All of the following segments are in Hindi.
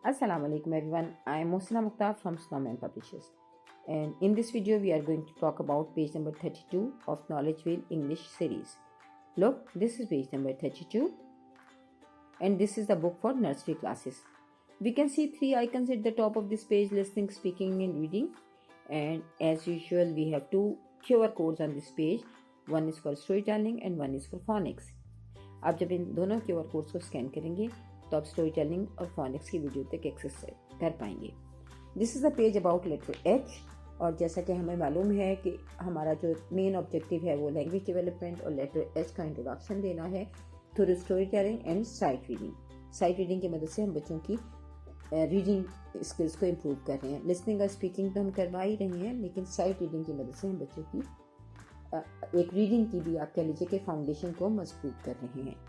Assalamu alaikum everyone. I am Mohsina Mukhtar from Snowman Publishers. And in this video we are going to talk about page number 32 of Knowledge Wheel English series. Look, this is page number 32 and this is the book for nursery classes. We can see three icons at the top of this page: listening, speaking and reading. And as usual we have two QR codes on this page. One is for storytelling and one is for phonics. आप जब इन दोनों QR कोड्स को स्कैन करेंगे तो आप स्टोरी टेलिंग और फोनिक्स की वीडियो तक एक्सेस कर पाएंगे। This is the page about letter H. और जैसा कि हमें मालूम है कि हमारा जो मेन ऑब्जेक्टिव है वो लैंग्वेज डेवलपमेंट और लेटर एच का इंट्रोडक्शन देना है through story telling and site reading. Site reading की मदद से हम बच्चों की रीडिंग स्किल्स को इम्प्रूव कर रहे हैं। लिसनिंग और स्पीकिंग तो हम करवा ही रहे हैं, लेकिन साइट रीडिंग की मदद से हम बच्चों की एक रीडिंग की भी आप कह लीजिए कि फाउंडेशन को मजबूत कर रहे हैं।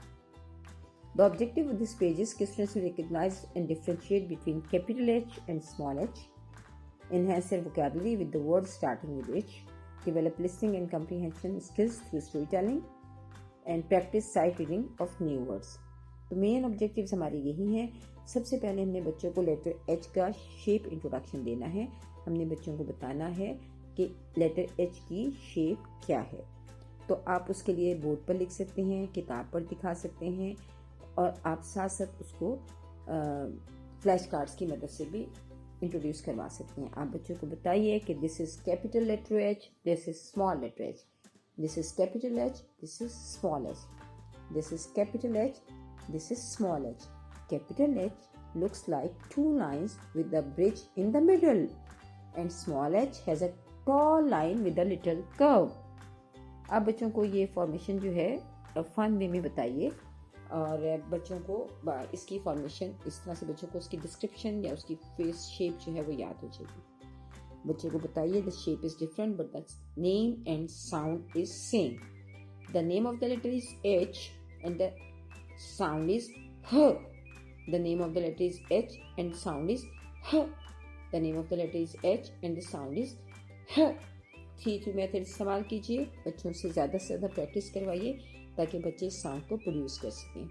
The objective of this page is students to recognize and differentiate between capital H and small h, enhance their vocabulary with the words starting with H, develop listening and comprehension skills through storytelling, and practice sight reading of new words. तो मेन ऑब्जेक्टिव्स हमारी यही हैं। सबसे पहले हमने बच्चों को लेटर H का शेप इंट्रोडक्शन देना है। हमने बच्चों को बताना है कि लेटर H की शेप क्या है। तो आप उसके लिए बोर्ड पर लिख सकते हैं, किताब पर दिखा सकते हैं और आप साथ साथ उसको फ्लैश कार्ड्स की मदद से भी इंट्रोड्यूस करवा सकते हैं। आप बच्चों को बताइए कि this is capital letter H, this is small letter H, this is capital H, this is small H, this is capital H, this is small H. Capital H looks like two lines with a bridge in the middle and small h has a tall line with a little curve. आप बच्चों को ये फॉर्मेशन जो है फन वे में बताइए और बच्चों को इसकी फॉर्मेशन इस तरह से बच्चों को उसकी डिस्क्रिप्शन या उसकी फेस शेप जो है वो याद हो जाएगी। बच्चे को बताइए the shape is different but the name and sound is same. The name of the letter is H and the sound is ह। The name of the letter is H and sound is ह। The name of the letter is H and the sound is ह। 3-2 मेथड इस्तेमाल कीजिए। बच्चों से ज़्यादा प्रैक्टिस करवाइए ताकि बच्चे इस साउंड को प्रोड्यूस कर सकें।